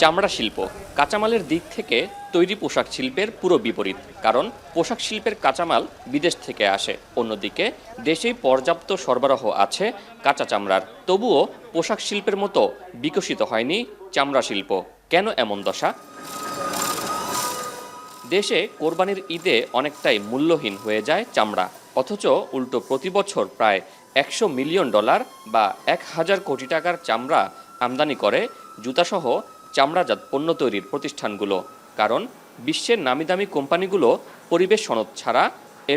চামড়া শিল্প কাঁচামালের দিক থেকে তৈরি পোশাক শিল্পের পুরো বিপরীত। কারণ পোশাক শিল্পের কাঁচামাল বিদেশ থেকে আসে, অন্যদিকে দেশেই পর্যাপ্ত সরবরাহ আছে কাঁচা চামড়ার। তবুও পোশাক শিল্পের মতো বিকশিত হয়নি চামড়া শিল্প। কেন এমন দশা? দেশে কোরবানির ঈদে অনেকটাই মূল্যহীন হয়ে যায় চামড়া, অথচ উল্টো প্রতি বছর প্রায় $100 মিলিয়ন বা 1000 কোটি টাকার চামড়া আমদানি করে জুতাসহ চামড়াজাত পণ্য তৈরির প্রতিষ্ঠানগুলো। কারণ বিশ্বের নামিদামি কোম্পানিগুলো পরিবেশ সনদ ছাড়া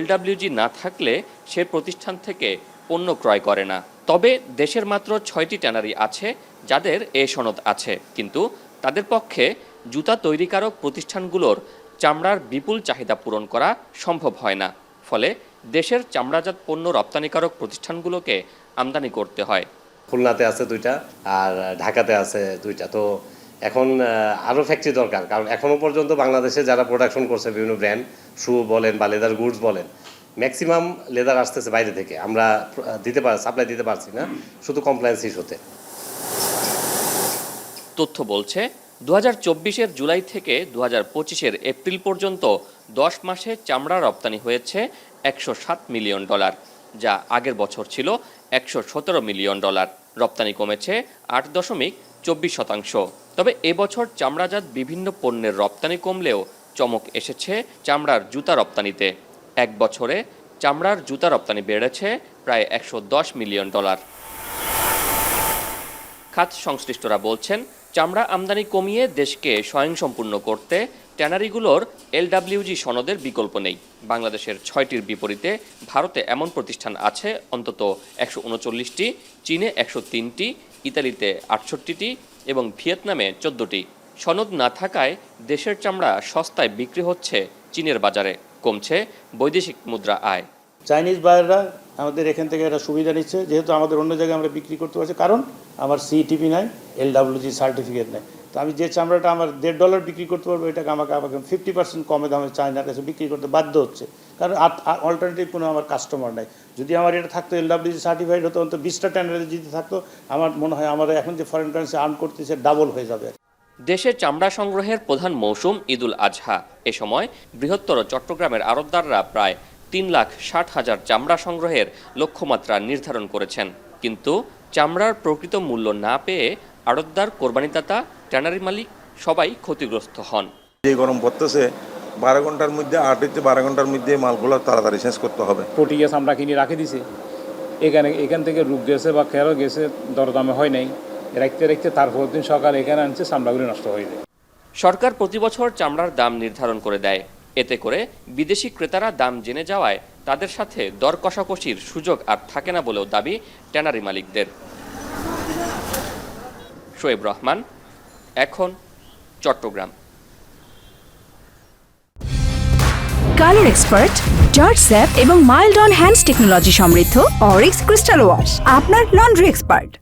LWG না থাকলে সে প্রতিষ্ঠান থেকে পণ্য ক্রয় করে না। তবে দেশের মাত্র 6টি ট্যানারি আছে যাদের এ সনদ আছে, কিন্তু তাদের পক্ষে জুতা তৈরিকারক প্রতিষ্ঠানগুলোর চামড়ার বিপুল চাহিদা পূরণ করা সম্ভব হয় না। ফলে দেশের চামড়াজাত পণ্য রপ্তানিকারক প্রতিষ্ঠানগুলোকে আমদানি করতে হয়। খুলনাতে আছে 2টা আর ঢাকাতে আছে 2টা। তো এখন আরও ফ্যাক্টরি দরকার, কারণ এখনও পর্যন্ত বাংলাদেশে যারা প্রোডাকশন করছে বিভিন্ন ব্র্যান্ড, শু বলেন বা লেদার গুডস বলেন, ম্যাক্সিমাম লেদার আসতেছে বাইরে থেকে। আমরা সাপ্লাই দিতে পারছি না, শুধু কমপ্লায়েন্স ইস্যুতে। তথ্য বলছে 2024-এর জুলাই থেকে 2025-এর এপ্রিল পর্যন্ত 10 মাসে চামড়া রপ্তানি হয়েছে $107 মিলিয়ন, যা আগের বছর ছিল $117 মিলিয়ন। রপ্তানি কমেছে 8.24%। তবে এবছর চামড়াজাত বিভিন্ন পণ্যের রপ্তানি কমলেও চমক এসেছে চামড়ার জুতা রপ্তানিতে। এক বছরে চামড়ার জুতা রপ্তানি বেড়েছে প্রায় $110 মিলিয়ন। খাত সংশ্লিষ্টরা বলছেন, চামড়া আমদানি কমিয়ে দেশকে স্বয়ংসম্পূর্ণ করতে ট্যানারিগুলোর LWG সনদের বিকল্প নেই। বাংলাদেশের 6টির বিপরীতে ভারতে এমন প্রতিষ্ঠান আছে অন্তত 139টি, চীনে 103টি, ইতালিতে 68টি এবং ভিয়েতনামে 14টি। সনদ না থাকায় দেশের চামড়া সস্তায় বিক্রি হচ্ছে চীনের বাজারে, কমছে বৈদেশিক মুদ্রা আয়। চাইনিজ বায়াররা আমাদের এখান থেকে একটা সুবিধা নিচ্ছে, যেহেতু আমাদের অন্য জায়গায় আমরা বিক্রি করতে পারছি, কারণ আমার CTP নাই, LWG সার্টিফিকেট নেই। তো আমি যে চামড়াটা আমার $1.5 বিক্রি করতে পারবো, এটাকে আমাকে 50% কমে দামে চায়নার কাছে বিক্রি করতে বাধ্য হচ্ছে, কারণ অল্টারনেটিভ কোনো আমার কাস্টমার নাই। যদি আমার এটা থাকতো LWG সার্টিফাইড হতো, অন্তত 20টা ট্যানারি যদি থাকতো, আমার মনে হয় আমরা এখন যে ফরেন কারেন্সি আর্ন করতেছে ডাবল হয়ে যাবে। দেশে চামড়া সংগ্রহের প্রধান মৌসুম ঈদুল আজহা। এ সময় বৃহত্তর চট্টগ্রামের আড়তদাররা প্রায় 3,60,000 চামড়া সংগ্রহের লক্ষ্যমাত্রা নির্ধারণ করেছেন। কিন্তু চামড়ার প্রকৃত মূল্য না পেয়ে আড়তদার, কোরবানিদাতা, ট্যানারি মালিক সবাই ক্ষতিগ্রস্ত হন। যে গরম পড়তেছে, 12 ঘন্টার মধ্যে 8 থেকে 12 ঘন্টার মধ্যে মালগুলো তাড়াতাড়ি শেষ করতে হবে। কোটি গ্যাস আমরা কিনে রাখে দিছি, এখান থেকে রূপ গেছে বা খেয়ারও গেছে, দরদামে হয় নাই, রাখতে তারপর দিন সকাল এখানে আনছে, চামড়াগুলি নষ্ট হয়ে যায়। সরকার প্রতি বছর চামড়ার দাম নির্ধারণ করে দেয়, এতে করে বিদেশি ক্রেতারা দাম জেনে যাওয়ায় তাদের সাথে দর কষাকষির সুযোগ আর থাকে না বলেও দাবি ট্যানারি মালিকদের। শোয়েব রহমান, এখন, চট্টগ্রাম। কালার এক্সপার্ট, জর্জ স্যাপ এবং মাইল্ড অন হ্যান্ডস টেকনোলজি সমৃদ্ধ অরিক্স ক্রিস্টাল ওয়াশ, আপনার লন্ড্রি এক্সপার্ট।